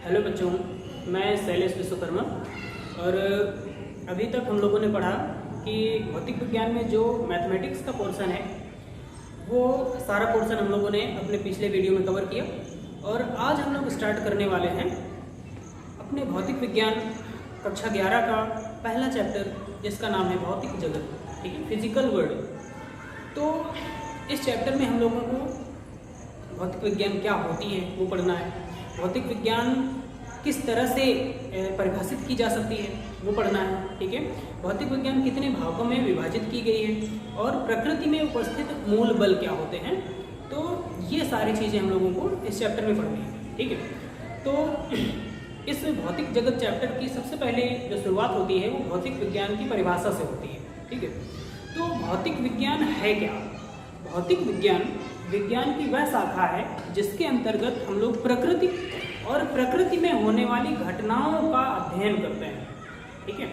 Hello बच्चों, मैं शैलेश विश्वकर्मा। और अभी तक हम लोगों ने पढ़ा कि भौतिक विज्ञान में जो मैथमेटिक्स का पोर्शन है वो सारा पोर्शन हम लोगों ने अपने पिछले वीडियो में कवर किया। और आज हम लोग स्टार्ट करने वाले हैं अपने भौतिक विज्ञान कक्षा 11 का पहला चैप्टर, जिसका नाम है भौतिक जगत, ठीक है, फिजिकल वर्ल्ड। तो इस चैप्टर में हम लोगों को भौतिक विज्ञान क्या होती है वो पढ़ना है। भौतिक विज्ञान किस तरह से परिभाषित की जा सकती है वो पढ़ना है, ठीक है। भौतिक विज्ञान कितने भागों में विभाजित की गई है और प्रकृति में उपस्थित मूल बल क्या होते हैं। तो ये सारी चीज़ें हम लोगों को इस चैप्टर में पढ़नी है, ठीक है। तो इस भौतिक जगत चैप्टर की सबसे पहले जो शुरुआत होती है वो भौतिक विज्ञान की परिभाषा से होती है, ठीक है। तो भौतिक विज्ञान है क्या? भौतिक विज्ञान की वह शाखा है जिसके अंतर्गत हम लोग प्रकृति और प्रकृति में होने वाली घटनाओं का अध्ययन करते हैं, ठीक है।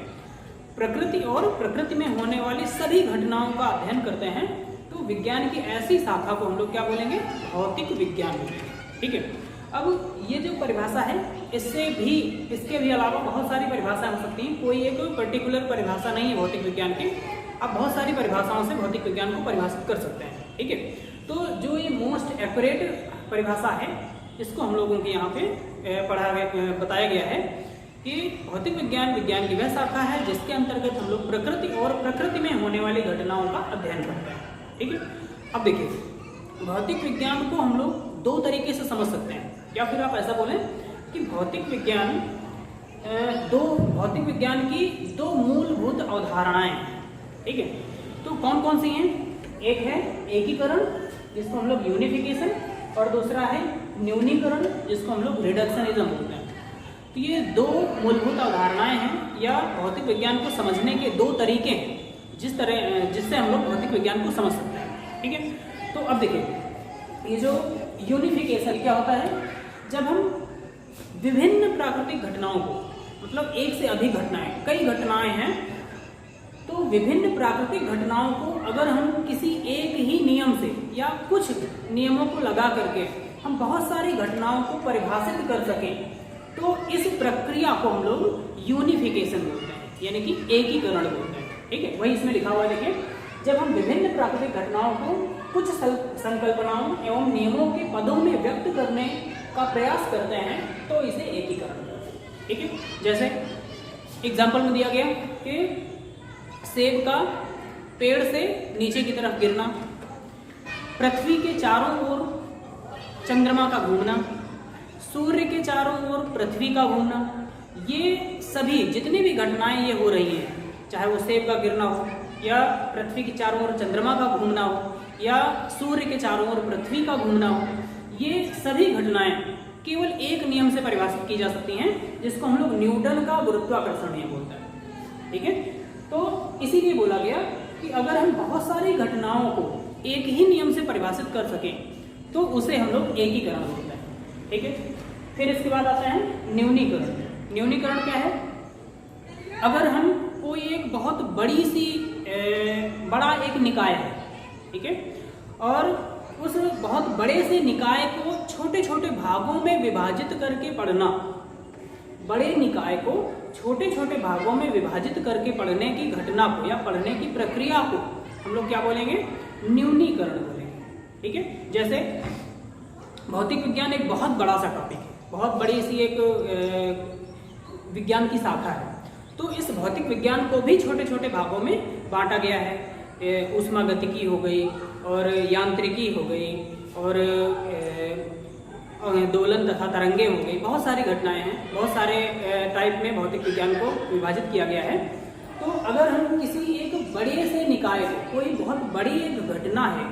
प्रकृति और प्रकृति में होने वाली सभी घटनाओं का अध्ययन करते हैं। तो विज्ञान की ऐसी शाखा को हम लोग क्या बोलेंगे? भौतिक विज्ञान बोलेंगे, ठीक है। अब ये जो परिभाषा है इसके भी अलावा बहुत सारी परिभाषाएं हो सकती हैं। कोई एक पर्टिकुलर परिभाषा नहीं है भौतिक विज्ञान की। आप बहुत सारी परिभाषाओं से भौतिक विज्ञान को परिभाषित कर सकते हैं, ठीक है। तो जो ये मोस्ट एक्यूरेट परिभाषा है इसको हम लोगों के यहाँ पे बताया गया है कि भौतिक विज्ञान की वह शाखा है जिसके अंतर्गत हम लोग प्रकृति और प्रकृति में होने वाली घटनाओं का अध्ययन करते हैं, ठीक है। अब देखिए, भौतिक विज्ञान को हम लोग दो तरीके से समझ सकते हैं, या फिर आप ऐसा बोलें कि भौतिक विज्ञान की दो मूलभूत अवधारणाएं हैं, ठीक है। तो कौन कौन सी हैं? एक है एकीकरण, जिसको हम लोग यूनिफिकेशन, और दूसरा है न्यूनीकरण, जिसको हम लोग रिडक्शनिज्म बोलते हैं। तो ये दो मूलभूत अवधारणाएं हैं या भौतिक विज्ञान को समझने के दो तरीके हैं जिससे हम लोग भौतिक विज्ञान को समझ सकते हैं, ठीक है। तो अब देखिए, ये जो यूनिफिकेशन क्या होता है? जब हम विभिन्न प्राकृतिक घटनाओं को, मतलब एक से अधिक घटनाएं, कई घटनाएं हैं, तो विभिन्न प्राकृतिक घटनाओं को अगर हम किसी एक ही नियम से या कुछ नियमों को लगा करके हम बहुत सारी घटनाओं को परिभाषित कर सकें, तो इस प्रक्रिया को हम लोग यूनिफिकेशन बोलते हैं, यानी कि एकीकरण बोलते हैं, ठीक है। वही इसमें लिखा हुआ है, देखिए, जब हम विभिन्न प्राकृतिक घटनाओं को कुछ संकल्पनाओं एवं नियमों के पदों में व्यक्त करने का प्रयास करते हैं तो इसे एकीकरण बोलते हैं, ठीक है। जैसे एग्जाम्पल में दिया गया कि सेब का पेड़ से नीचे की तरफ गिरना, पृथ्वी के चारों ओर चंद्रमा का घूमना, सूर्य के चारों ओर पृथ्वी का घूमना, ये सभी जितनी भी घटनाएं ये हो रही हैं, चाहे वो सेब का गिरना हो या पृथ्वी के चारों ओर चंद्रमा का घूमना हो या सूर्य के चारों ओर पृथ्वी का घूमना हो, ये सभी घटनाएं केवल एक नियम से परिभाषित की जा सकती हैं, जिसको हम लोग न्यूटन का गुरुत्वाकर्षण नियम बोलते हैं, ठीक है। तो इसीलिए बोला गया कि अगर हम बहुत सारी घटनाओं को एक ही नियम से परिभाषित कर सकें तो उसे हम लोग एकीकरण बोलते हैं, ठीक है। फिर इसके बाद आता है न्यूनीकरण। न्यूनीकरण क्या है? अगर हम कोई एक बहुत बड़ा एक निकाय है, ठीक है, और उस बहुत बड़े से निकाय को छोटे छोटे भागों में विभाजित करके पढ़ना, बड़े निकाय को छोटे छोटे भागों में विभाजित करके पढ़ने की घटना को या पढ़ने की प्रक्रिया को हम लोग क्या बोलेंगे? न्यूनीकरण बोलेंगे, ठीक है। जैसे भौतिक विज्ञान एक बहुत बड़ा सा टॉपिक है, बहुत बड़ी सी एक विज्ञान की शाखा है। तो इस भौतिक विज्ञान को भी छोटे छोटे भागों में बांटा गया है। ऊष्मागतिकी हो गई और यांत्रिकी हो गई और दोलन तथा तरंगे हो गई, बहुत सारी घटनाएं हैं, बहुत सारे टाइप में भौतिक विज्ञान को विभाजित किया गया है। तो अगर हम किसी एक बड़े से निकाय को, कोई बहुत बड़ी एक घटना है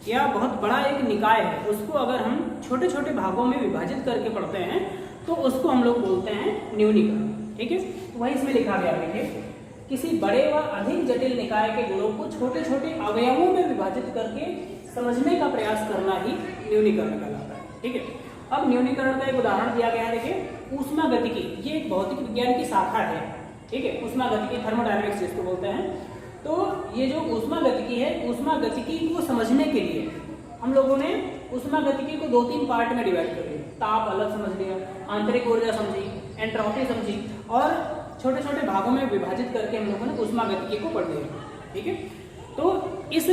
या बहुत बड़ा एक निकाय है, उसको अगर हम छोटे छोटे भागों में विभाजित करके पढ़ते हैं तो उसको हम लोग बोलते हैं न्यूनीकरण, ठीक है। तो वही इसमें लिखा गया, देखिए, किसी बड़े व अधिक जटिल निकाय के गुणों को छोटे छोटे अवयवों में विभाजित करके समझने का प्रयास करना ही न्यूनीकरण कहलाता है, ठीक है। अब न्यूनीकरण का एक उदाहरण दिया गया है, देखिए, ऊष्मागतिकी। ये एक भौतिक विज्ञान की शाखा है, ठीक है। ऊष्मागतिकी, थर्मोडायनेमिक्स जिसको बोलते हैं। तो ये जो ऊष्मागतिकी है, ऊष्मागतिकी को समझने के लिए हम लोगों ने ऊष्मागतिकी को 2-3 पार्ट में डिवाइड कर दिया ताप अलग समझ लिया, आंतरिक ऊर्जा समझी, एंट्रोपी समझी, और छोटे छोटे भागों में विभाजित करके हम लोगों ने ऊष्मागतिकी को पढ़ लिया। ठीक है, तो इस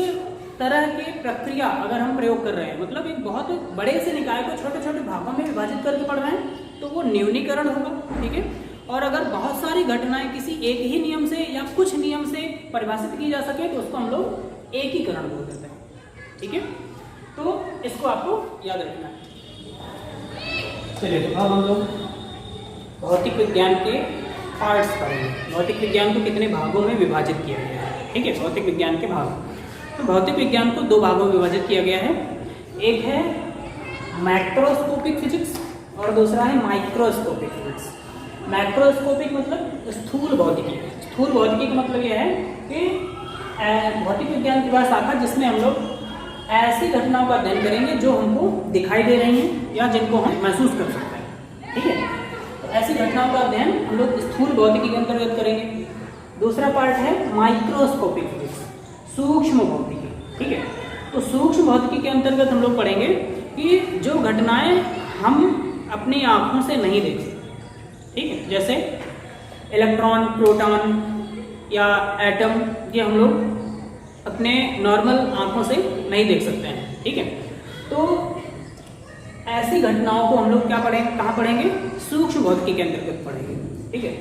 तरह की प्रक्रिया अगर हम प्रयोग कर रहे हैं, मतलब एक बहुत बड़े से निकाय को छोटे छोटे भागों में विभाजित करके पढ़ रहे हैं, तो वो न्यूनीकरण होगा। ठीक है, और अगर बहुत सारी घटनाएं किसी एक ही नियम से या कुछ नियम से परिभाषित की जा सके तो उसको हम लोग एकीकरण बोल देते हैं। ठीक है, तो इसको आपको याद रखना है। चलिए, तो अब हम लोग भौतिक विज्ञान के पार्ट्स पढ़ेंगे। भौतिक विज्ञान को कितने भागों में विभाजित किया गया है। ठीक है, भौतिक विज्ञान के भाग, तो भौतिक विज्ञान को 2 भागों में विभाजित किया गया है। एक है मैक्रोस्कोपिक फिजिक्स और दूसरा है माइक्रोस्कोपिक फिजिक्स। मैक्रोस्कोपिक मतलब स्थूल भौतिकी। स्थूल भौतिकी का मतलब यह है कि भौतिक विज्ञान की वह शाखा जिसमें हम लोग ऐसी घटनाओं का अध्ययन करेंगे जो हमको दिखाई दे रही हैं या जिनको हम महसूस कर सकते हैं। ठीक है, तो ऐसी घटनाओं का अध्ययन हम लोग स्थूल भौतिकी के अंतर्गत करेंगे। दूसरा पार्ट है माइक्रोस्कोपिक फिजिक्स, सूक्ष्म भौतिकी। ठीक है, तो सूक्ष्म भौतिकी के अंतर्गत हम लोग पढ़ेंगे कि जो घटनाएं हम अपनी आंखों से नहीं देख सकते। ठीक है, जैसे इलेक्ट्रॉन, प्रोटॉन या एटम, ये हम लोग अपने नॉर्मल आंखों से नहीं देख सकते हैं। ठीक है, तो ऐसी घटनाओं को हम लोग क्या पढ़ेंगे, कहाँ पढ़ेंगे, सूक्ष्म भौतिकी के अंतर्गत पढ़ेंगे। ठीक है,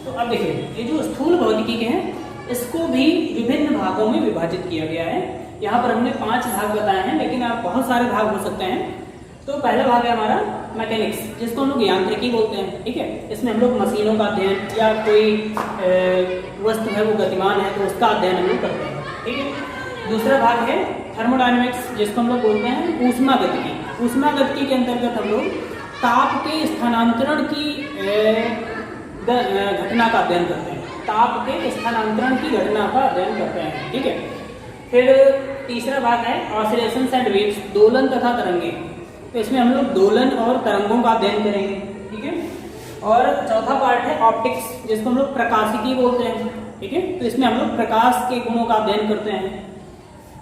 तो अब देखिए, ये जो स्थूल भौतिकी के हैं इसको भी विभिन्न भागों में विभाजित किया गया है। यहाँ पर हमने 5 भाग बताए हैं, लेकिन आप बहुत सारे भाग हो सकते हैं। तो पहला भाग है हमारा मैकेनिक्स, जिसको हम लोग यांत्रिकी बोलते हैं। ठीक है, इसमें हम लोग मशीनों का अध्ययन या कोई वस्तु है वो गतिमान है तो उसका अध्ययन हम लोग करते हैं। ठीक है, दूसरा भाग है थर्मोडायनेमिक्स, जिसको हम लोग बोलते हैं ऊष्मागतिकी। ऊष्मागतिकी के अंतर्गत हम लोग ताप के स्थानांतरण की घटना का अध्ययन करते हैं। ताप के स्थानांतरण की घटना का अध्ययन करते हैं। ठीक है, फिर तीसरा भाग है ऑसिलेशंस एंड वेव्स, दोलन तथा तरंगे। तो इसमें हम लोग दोलन और तरंगों का अध्ययन करेंगे। ठीक है, और चौथा पार्ट है ऑप्टिक्स, जिसको हम लोग प्रकाशिकी बोलते हैं। ठीक है, तो इसमें हम लोग प्रकाश के गुणों का अध्ययन करते हैं।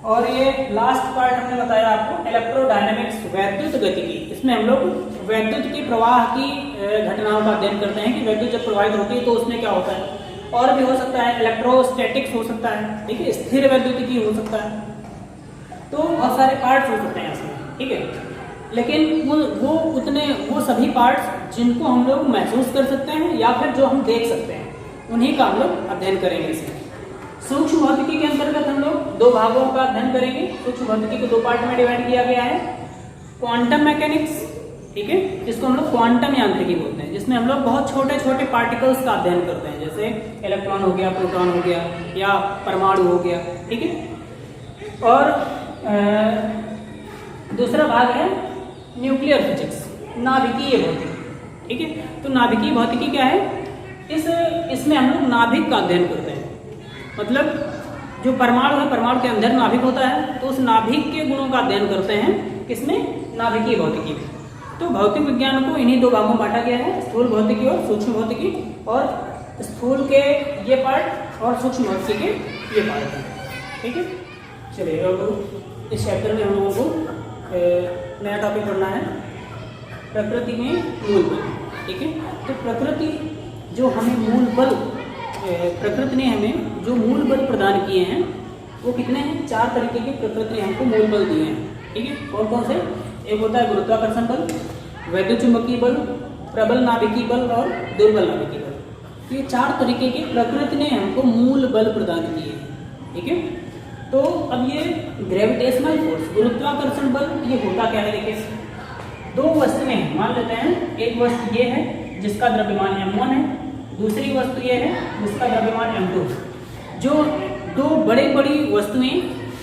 और ये लास्ट पार्ट हमने बताया आपको इलेक्ट्रोडायनेमिक्स, वैद्युत गतिकी। इसमें हम लोग वैद्युत के प्रवाह की घटनाओं का अध्ययन करते हैं कि वैद्युत जब प्रवाहित होती है तो उसमें क्या होता है। और भी हो सकता है, इलेक्ट्रोस्टैटिक्स हो सकता है। ठीक है, स्थिर वैद्युतिकी हो सकता है। तो बहुत सारे पार्ट्स हो सकते हैं इसमें। ठीक है, लेकिन वो सभी पार्ट्स जिनको हम लोग महसूस कर सकते हैं या फिर जो हम देख सकते हैं, उन्हीं का हम लोग अध्ययन करेंगे। इसमें सूक्ष्म भौतिकी के अंतर्गत हम लोग 2 भागों का अध्ययन करेंगे। सूक्ष्म भौतिकी को 2 पार्ट में डिवाइड किया गया है। क्वांटम मैकेनिक्स, ठीक है, जिसको हम लोग क्वांटम यांत्रिकी बोलते हैं, जिसमें हम लोग बहुत छोटे छोटे पार्टिकल्स का अध्ययन करते हैं, जैसे इलेक्ट्रॉन हो गया, प्रोटॉन हो गया या परमाणु हो गया। ठीक है, और दूसरा भाग है न्यूक्लियर फिजिक्स, नाभिकीय भौतिकी। ठीक है, तो नाभिकीय भौतिकी क्या है, इसमें हम लोग नाभिक का अध्ययन करते हैं। मतलब जो परमाणु है, परमाणु के अंदर नाभिक होता है, तो उस नाभिक के गुणों का अध्ययन करते हैं। किसमें, नाभिकीय भौतिकी में। तो भौतिक विज्ञान को इन्हीं 2 भागों में बांटा गया है, स्थूल भौतिकी और सूक्ष्म भौतिकी। और स्थूल के ये पार्ट और सूक्ष्म भौतिकी के ये पार्ट है। ठीक है, चलिए अब इस चैप्टर में हम लोगों को नया टॉपिक पढ़ना है, प्रकृति में मूल बल। ठीक है, तो प्रकृति जो हमें मूल बल, प्रकृति ने हमें जो मूल बल प्रदान किए हैं वो कितने हैं, 4 तरीके के प्रकृति ने हमको मूल बल दिए हैं। ठीक है, कौन कौन से, एक होता है गुरुत्वाकर्षण बल, वैद्युत चुंबकीय बल, प्रबल नाभिकीय बल और दुर्बल नाभिकीय बल। तो ये 4 तरीके के प्रकृति ने हमको मूल बल प्रदान किए हैं। ठीक है, तो अब ये ग्रेविटेशनल फोर्स, गुरुत्वाकर्षण बल, ये होता क्या है, देखिए 2 वस्तुएं मान लेते हैं। एक वस्तु ये है जिसका द्रव्यमान m1 है, दूसरी वस्तु ये है जिसका द्रव्यमान m2। जो 2 बड़ी वस्तुएं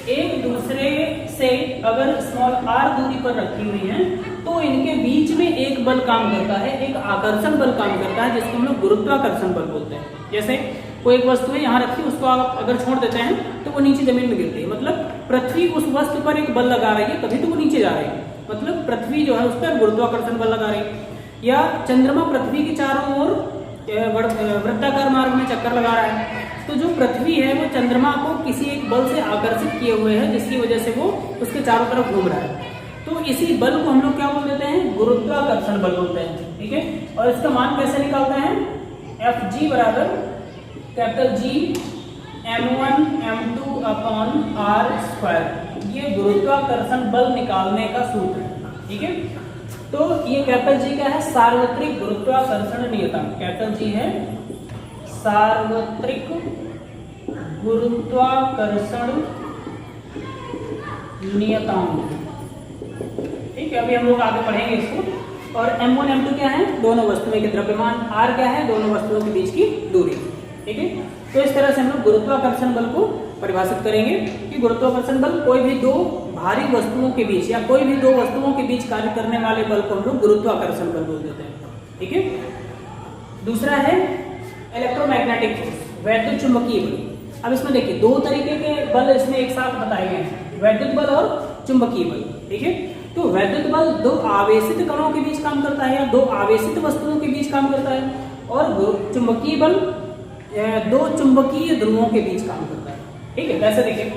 एक दूसरे से अगर स्मॉल r दूरी पर रखी हुई हैं तो इनके बीच में एक बल काम करता है, एक आकर्षण बल काम करता है, जिसको हम लोग गुरुत्वाकर्षण बल बोलते हैं। जैसे कोई एक वस्तु है यहाँ रखी, उसको आप अगर छोड़ देते हैं तो वो नीचे जमीन में गिरती है। मतलब पृथ्वी उस वस्तु पर एक बल लगा रही है, तभी तो वो नीचे जा रही है। मतलब पृथ्वी जो है उस पर गुरुत्वाकर्षण बल लगा रही है। या चंद्रमा पृथ्वी के चारों ओर वृत्ताकार मार्ग में चक्कर लगा रहा है, तो जो पृथ्वी है वो चंद्रमा को किसी एक बल से आकर्षित किए हुए है, जिसकी वजह से वो उसके चारों तरफ घूम रहा है। तो इसी बल को हम लोग क्या बोल देते हैं, गुरुत्वाकर्षण बल बोलते हैं, ठीक है। और इसका मान कैसे निकालते हैं, Fg बराबर capital G m1 m2 upon r square, ये गुरुत्वाकर्षण बल निकालने का सूत्र है, ठीक है। तो ये कैपिटल G क्या है, सार्वत्रिक गुरुत्वाकर्षण नियतांक, कैपिटल G है सार्वत्रिक गुरुत्वाकर्षण नियतांक, ठीक है। अभी हम लोग आगे पढ़ेंगे इसको। और m1 m2 क्या है, दोनों वस्तुओं के द्रव्यमान, r क्या है, दोनों वस्तुओं के बीच की दूरी, ठीक है। तो इस तरह से हम लोग गुरुत्वाकर्षण बल को परिभाषित करेंगे कि गुरुत्वाकर्षण बल कोई भी दो भारी वस्तुओं के बीच या कोई भी दो वस्तुओं के बीच कार्य करने वाले बल को हम लोग गुरुत्वाकर्षण बल बोल देते हैं, ठीक है। दूसरा है इलेक्ट्रोमैग्नेटिक फोर्स, वैद्युत चुंबकीय बल। अब इसमें देखिए दो तरीके के बल इसमें एक साथ बताए गए हैं, वैद्युत बल और चुंबकीय बल, ठीक है। तो वैद्युत बल दो आवेशित कणों के बीच काम करता है या दो आवेशित वस्तुओं के बीच काम करता है, और चुंबकीय बल दो चुंबकीय ध्रुवों के बीच काम करता है, ठीक है। कैसे देखिए,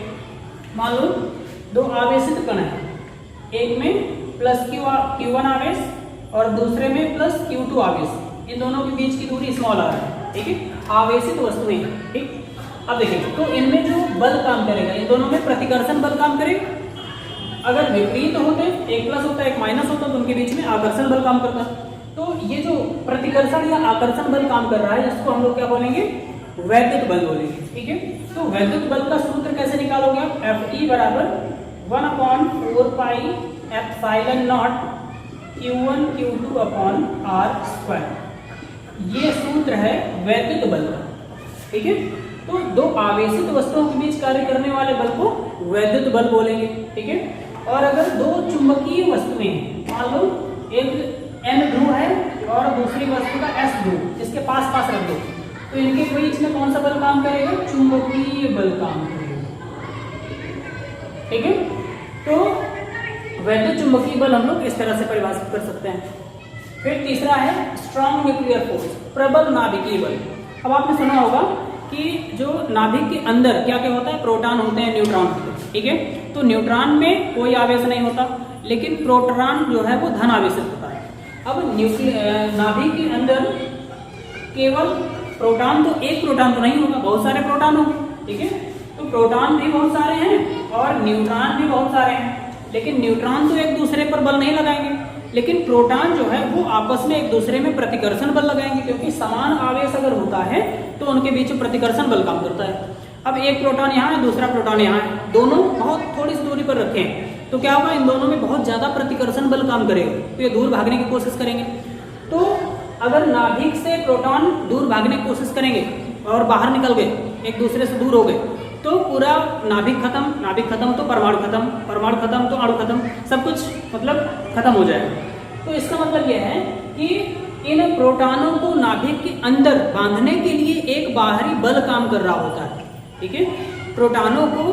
मान लो दो आवेशित कण है, एक में प्लस Q1 आवेश और दूसरे में प्लस Q2 आवेश, इन दोनों के बीच की दूरी स्मॉल r है, ठीक है। आवेशित वस्तुएं हैं, ठीक। अब देखिए तो इनमें जो बल काम करेगा, इन दोनों में प्रतिकर्षण बल काम करेगा। अगर विपरीत होते, एक प्लस होता है एक माइनस होता, तो उनके बीच में आकर्षण बल काम करता है। तो ये जो प्रतिकर्षण या आकर्षण बल काम कर रहा है, इसको हम लोग क्या बोलेंगे, वैद्युत बल बोलेंगे, ठीक है। तो वैद्युत बल का सूत्र कैसे निकालोगे आप, Fe बराबर 1/4 pi epsilon not Q1 Q2 upon r square, ये सूत्र है वैद्युत बल का, ठीक है। तो दो आवेशित वस्तुओं के बीच कार्य करने वाले बल को वैद्युत बल बोलेंगे, ठीक है। और अगर दो चुंबकीय वस्तुएं हैं, मान लो एक n ध्रुव है और दूसरी वस्तु का s ध्रुव, इसके पास पास रख दो, तो इनके बीच में कौन सा बल काम करेगा, चुंबकीय बल काम करेगा, ठीक है। तो वैद्युत चुंबकीय बल हम लोग इस तरह से परिभाषित कर सकते हैं। फिर तीसरा है स्ट्रॉन्ग न्यूक्लियर फोर्स, प्रबल नाभिकीय बल। अब आपने सुना होगा कि जो नाभिक के अंदर क्या क्या होता है, प्रोटॉन होते हैं, न्यूट्रॉन होते हैं, ठीक है। तो न्यूट्रॉन में कोई आवेश नहीं होता, लेकिन प्रोटॉन जो है वो धन आवेशित होता है। अब नाभिक के अंदर केवल प्रोटॉन, तो एक प्रोटॉन तो नहीं होगा, बहुत सारे प्रोटॉन होंगे, ठीक है। तो प्रोटॉन भी बहुत सारे हैं और न्यूट्रॉन भी बहुत सारे हैं, लेकिन न्यूट्रॉन तो एक दूसरे पर बल नहीं लगाएंगे, लेकिन प्रोटॉन जो है वो आपस में एक दूसरे में प्रतिकर्षण बल लगाएंगे, क्योंकि समान आवेश अगर होता है तो उनके बीच प्रतिकर्षण बल काम करता है। अब एक प्रोटॉन यहाँ है, दूसरा प्रोटॉन यहाँ है, दोनों बहुत थोड़ी सी दूरी पर रखे हैं, तो क्या होगा, इन दोनों में बहुत ज्यादा प्रतिकर्षण बल काम करेगा, तो ये दूर भागने की कोशिश करेंगे। तो अगर नाभिक से प्रोटॉन दूर भागने की कोशिश करेंगे और बाहर निकल गए, एक दूसरे से दूर हो गए, तो पूरा नाभिक खत्म तो परमाणु खत्म तो अणु खत्म, सब कुछ मतलब खत्म हो जाएगा। तो इसका मतलब यह है कि इन प्रोटॉनों को नाभिक के अंदर बांधने के लिए एक बाहरी बल काम कर रहा होता है, ठीक है। प्रोटॉनों को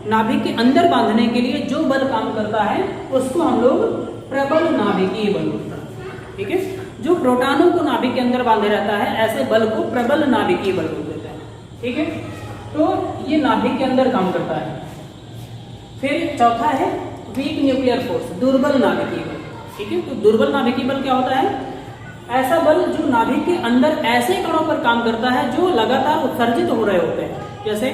नाभिक के अंदर बांधने के लिए जो बल काम करता है उसको हम लोग प्रबल नाभिकीय बल बोलते हैं, ठीक है। जो प्रोटॉनों को नाभिक के अंदर बांधे रहता है, ऐसे बल को प्रबल नाभिकीय बल बोल देते हैं, ठीक है। तो ये नाभिक के अंदर काम करता है। फिर चौथा है वीक न्यूक्लियर फोर्स, दुर्बल नाभिकीय बल, ठीक है। तो दुर्बल नाभिकीय बल क्या होता है, ऐसा बल जो नाभिक के अंदर ऐसे कणों पर काम करता है जो लगातार उत्सर्जित हो रहे होते हैं। जैसे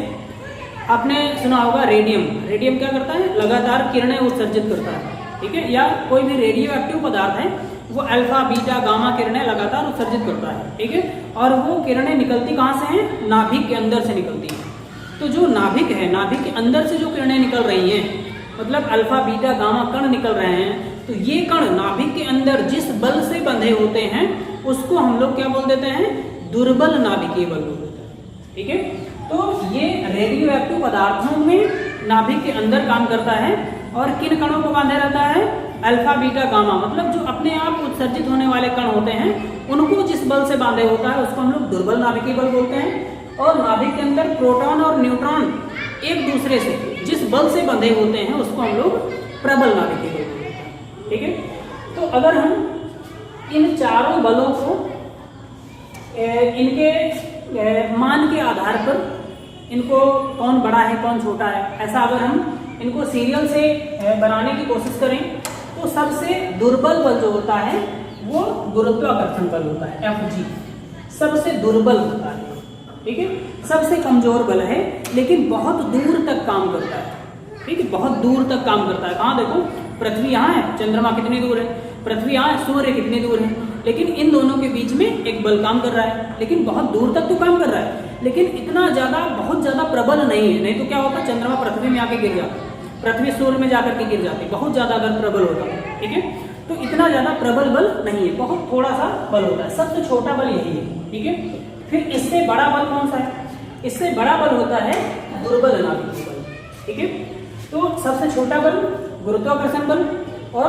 आपने सुना होगा रेडियम क्या करता है, लगातार किरणें उत्सर्जित करता है, ठीक है। या कोई भी रेडियो एक्टिव पदार्थ है, वो अल्फा बीटा गामा किरणें लगातार उत्सर्जित करता है, ठीक है। और वो किरणें निकलती कहाँ से हैं, नाभिक के अंदर से निकलती हैं। तो जो नाभिक है, नाभिक के अंदर से जो किरणें निकल रही हैं, मतलब अल्फा बीटा गामा कण निकल रहे हैं, तो ये कण नाभिक के अंदर जिस बल से बंधे होते हैं उसको हम लोग क्या बोल देते हैं, दुर्बल नाभिकीय बल बोल देते हैं, ठीक है। तो ये रेडियो एक्टिव पदार्थों में नाभिक के अंदर काम करता है और किन कणों को बांधे रहता है, अल्फा बीटा गामा, मतलब जो अपने आप उत्सर्जित होने वाले कण होते हैं उनको जिस बल से बांधे होता है उसको हम लोग दुर्बल नाभिकीय बल बोलते हैं। और नाभिक के अंदर प्रोटॉन और न्यूट्रॉन एक दूसरे से जिस बल से बंधे होते हैं उसको हम लोग प्रबल नाभिकीय बल बोलते हैं, ठीक है। तो अगर हम इन चारों बलों को इनके मान के आधार पर, इनको कौन बड़ा है कौन छोटा है, ऐसा अगर हम इनको सीरियल से बनाने की कोशिश करें तो सबसे दुर्बल बल जो होता है वो गुरुत्वाकर्षण बल होता है, Fg सबसे दुर्बल होता है, ठीक है। सबसे कमजोर बल है लेकिन बहुत दूर तक काम करता है, ठीक है, बहुत दूर तक काम करता है। कहाँ देखो, पृथ्वी यहाँ है, चंद्रमा कितनी दूर है, पृथ्वी यहाँ है, सूर्य कितनी दूर है, लेकिन इन दोनों के बीच में एक बल काम कर रहा है, लेकिन बहुत दूर तक तो काम कर रहा है, लेकिन इतना ज्यादा बहुत ज्यादा प्रबल नहीं है। नहीं तो क्या होता, चंद्रमा पृथ्वी में आके गिर जाता, पृथ्वी सूर्य में जाकर के गिर जाती, बहुत ज्यादा अगर प्रबल होता, ठीक है। तो इतना ज्यादा प्रबल बल नहीं है, बहुत थोड़ा सा बल होता है, सबसे छोटा बल यही है, ठीक है। फिर इससे बड़ा बल कौन सा है, इससे बड़ा बल होता है दुर्बल नाभिकीय बल, ठीक है। तो सबसे छोटा बल गुरुत्वाकर्षण बल और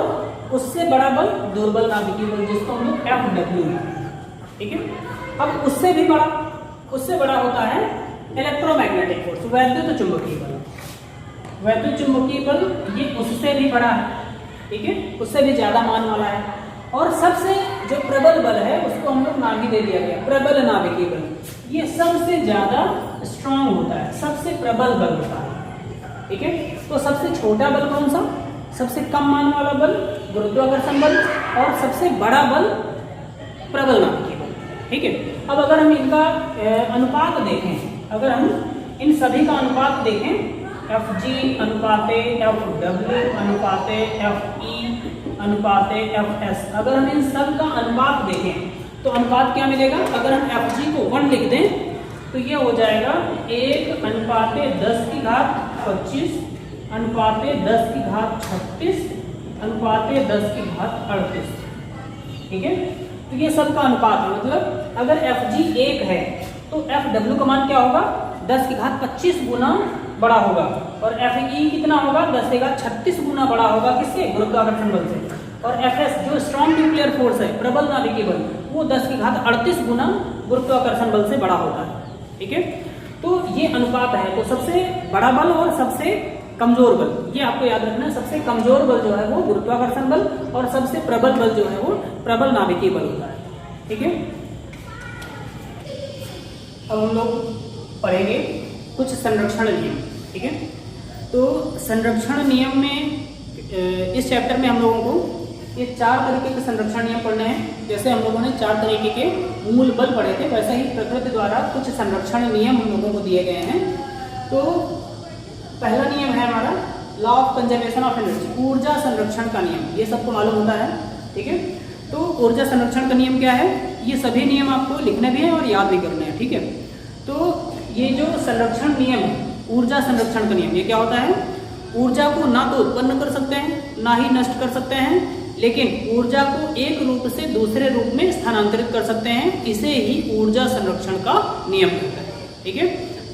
उससे बड़ा बल दुर्बल नाभिकीय बल, जिसको हम लोग Fw, ठीक है। अब उससे भी बड़ा, उससे बड़ा होता है इलेक्ट्रोमैग्नेटिक फोर्स, वैद्युत चुंबकीय बल। वैद्युत चुंबकीय बल ये उससे भी बड़ा है, ठीक है, उससे भी ज्यादा मान वाला है। और सबसे जो प्रबल बल है उसको हम लोग नाम ही दे दिया गया, प्रबल नाभिकीय बल। ये सबसे ज्यादा स्ट्रांग होता है, सबसे प्रबल बल होता है, ठीक है। तो सबसे छोटा बल कौन सा, सबसे कम मान वाला बल गुरुत्वाकर्षण बल, और सबसे बड़ा बल प्रबल नाभिकीय बल, ठीक है। अब अगर हम इनका अनुपात देखें, अगर हम इन सभी का अनुपात देखें, Fg अनुपाते Fw अनुपाते Fe अनुपाते Fs, अगर हम इन सब का अनुपात देखें तो अनुपात क्या मिलेगा, अगर हम Fg को 1 लिख दें तो ये हो जाएगा 1 अनुपाते 10 की घात 25 अनुपाते 10 की घात 36 अनुपाते 10 की घात 38, ठीक है। तो ये सब का अनुपात है, मतलब अगर Fg 1 है तो Fw का मान क्या होगा, 10 की घात 25 गुना बड़ा होगा, और Fe कितना होगा, 10 की घात 36 गुना बड़ा होगा, किससे, गुरुत्वाकर्षण बल से। और Fs जो स्ट्रॉन्ग न्यूक्लियर फोर्स है, प्रबल नाभिकीय बल, वो 10 की घात 38 गुना गुरुत्वाकर्षण बल से बड़ा होता है, ठीक है। तो ये अनुपात है। तो सबसे बड़ा बल और सबसे कमजोर बल, ये आपको याद रखना है। सबसे कमजोर बल जो है वो गुरुत्वाकर्षण बल, और सबसे प्रबल बल जो है वो प्रबल नाभिकीय बल होता है, ठीक है। अब हम लोग पढ़ेंगे कुछ संरक्षण नियम, ठीक है। तो संरक्षण नियम में इस चैप्टर में हम लोगों को ये 4 तरीके के संरक्षण नियम पढ़ने हैं। जैसे हम लोगों ने 4 तरीके के मूल बल पढ़े थे, वैसे ही प्रकृति द्वारा कुछ संरक्षण नियम हम लोगों को दिए गए हैं। तो पहला नियम है हमारा law of conservation of energy, ऊर्जा संरक्षण का नियम। ये सबको मालूम होता है, ठीक है। तो ऊर्जा संरक्षण का नियम क्या है, ये सभी नियम आपको लिखने भी है और याद भी करने हैं, ठीक है। तो ये जो संरक्षण नियम है, ऊर्जा संरक्षण का नियम, ये क्या होता है, ऊर्जा को ना तो उत्पन्न कर सकते हैं ना ही नष्ट कर सकते हैं, लेकिन ऊर्जा को एक रूप से दूसरे रूप में स्थानांतरित कर सकते हैं। इसे ही ऊर्जा संरक्षण का नियम कहते हैं, ठीक है।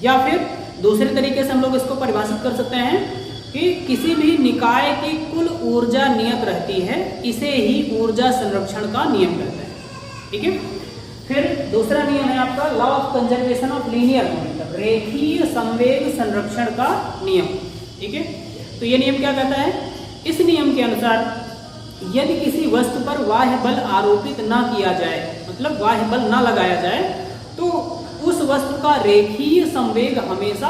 या फिर दूसरे तरीके से हम लोग इसको परिभाषित कर सकते हैं कि किसी भी निकाय की कुल ऊर्जा नियत रहती है, इसे ही ऊर्जा संरक्षण का नियम कहते हैं, ठीक है। फिर दूसरा नियम है आपका law of conservation of linear momentum, रेखीय संवेग संरक्षण का नियम, ठीक है। तो ये नियम क्या कहता है, इस नियम के अनुसार यदि किसी वस्तु पर बाह्य बल आरोपित ना किया जाए, मतलब बाह्य बल ना लगाया जाए, तो उस वस्तु का रेखीय संवेग हमेशा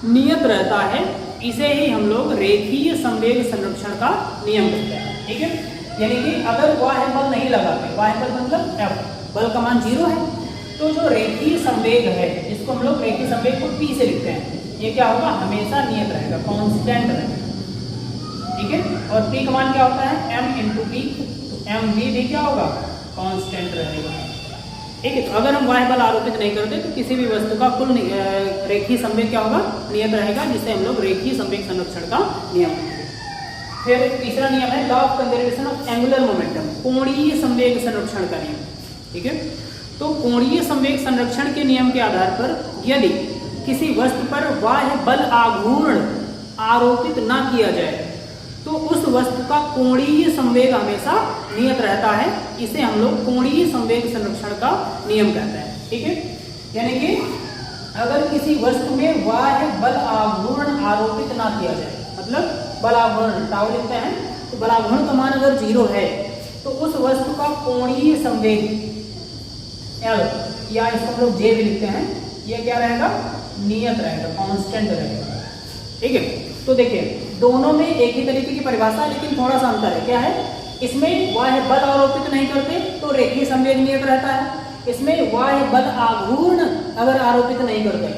नियत रहता है। इसे ही हम लोग रेखीय संवेग संरक्षण का नियम कहते हैं, ठीक है। यानी कि अगर बाह्य बल नहीं लगाते, बाह्य बल मतलब F, बल का मान 0 है, तो जो रेखीय संवेग है, इसको हम लोग रेखीय संवेग को P से लिखते हैं, ये क्या होगा, हमेशा नियत रहेगा, कांस्टेंट रहेगा, ठीक है। और P का मान क्या होता है, M × P, तो mv भी क्या होगा, कांस्टेंट रहेगा, ठीक है। तो अगर हम बाह्य बल आरोपित नहीं करते तो किसी भी वस्तु का कुल रेखीय संवेग क्या होगा, नियत रहेगा, जिसे हम लोग रेखीय संवेग संरक्षण का नियम। फिर तीसरा नियम है law of conservation of angular momentum, कोणीय संवेग संरक्षण का नियम, ठीक है। तो कोणीय संवेग संरक्षण के नियम के आधार पर यदि किसी वस्तु पर बाह्य बल आघूर्ण आरोपित ना किया जाए तो उस वस्तु का कोणीय संवेग हमेशा नियत रहता है। इसे हम लोग कोणीय संवेग संरक्षण का नियम कहते हैं, ठीक है। यानी कि अगर किसी वस्तु में बाह्य बल आघूर्ण आरोपित ना किया जाए, मतलब बल आघूर्ण टाउ लिखते हैं, तो बल आघूर्ण का मान अगर 0 है तो उस वस्तु का कोणीय संवेग L, या इसको हम लोग J भी लिखते हैं, ये क्या रहेगा, नियत रहेगा, कांस्टेंट रहेगा, ठीक है। तो देखिए दोनों में एक ही तरीके की परिभाषा, लेकिन थोड़ा सा अंतर है। क्या है? इसमें बाह्य बल आरोपित नहीं करते तो रेखीय संवेग नियत रहता है। इसमें बाह्य बल आघूर्ण अगर आरोपित नहीं करते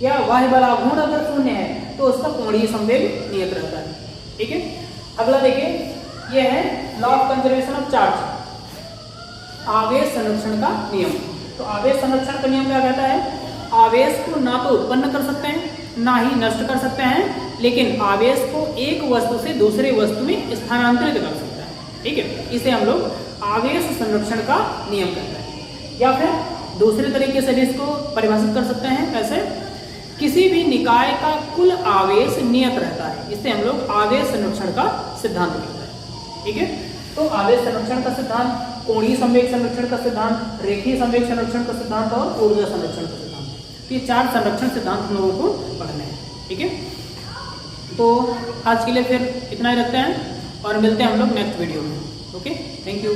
या बाह्य बल आघूर्ण अगर शून्य है तो उसका कोणीय संवेग नियत रहता है। ठीक है, अगला देखिए, यह है law of conservation of charge, आवेश संरक्षण का नियम। तो आवेश संरक्षण का नियम क्या कहता है? आवेश को ना तो उत्पन्न कर सकते हैं ना ही नष्ट कर सकते हैं, लेकिन आवेश को एक वस्तु से दूसरे वस्तु में स्थानांतरित कर सकता है। ठीक है, इसे हम लोग आवेश संरक्षण का नियम कहते हैं। या फिर दूसरे तरीके से भी इसको परिभाषित कर सकते हैं, कैसे? किसी भी निकाय का कुल आवेश नियत रहता है, इसे हम लोग आवेश संरक्षण का सिद्धांत कहते हैं। ठीक है, तो आवेश संरक्षण का सिद्धांत, कोणीय संवेग संरक्षण का सिद्धांत, रेखीय संवेग संरक्षण का सिद्धांत और ऊर्जा संरक्षण का सिद्धांत, ये 4 संरक्षण सिद्धांत हम लोगों को पढ़ने हैं। ठीक है, तो आज के लिए फिर इतना ही रखते हैं और मिलते हैं हम लोग नेक्स्ट वीडियो में। Okay, thank you.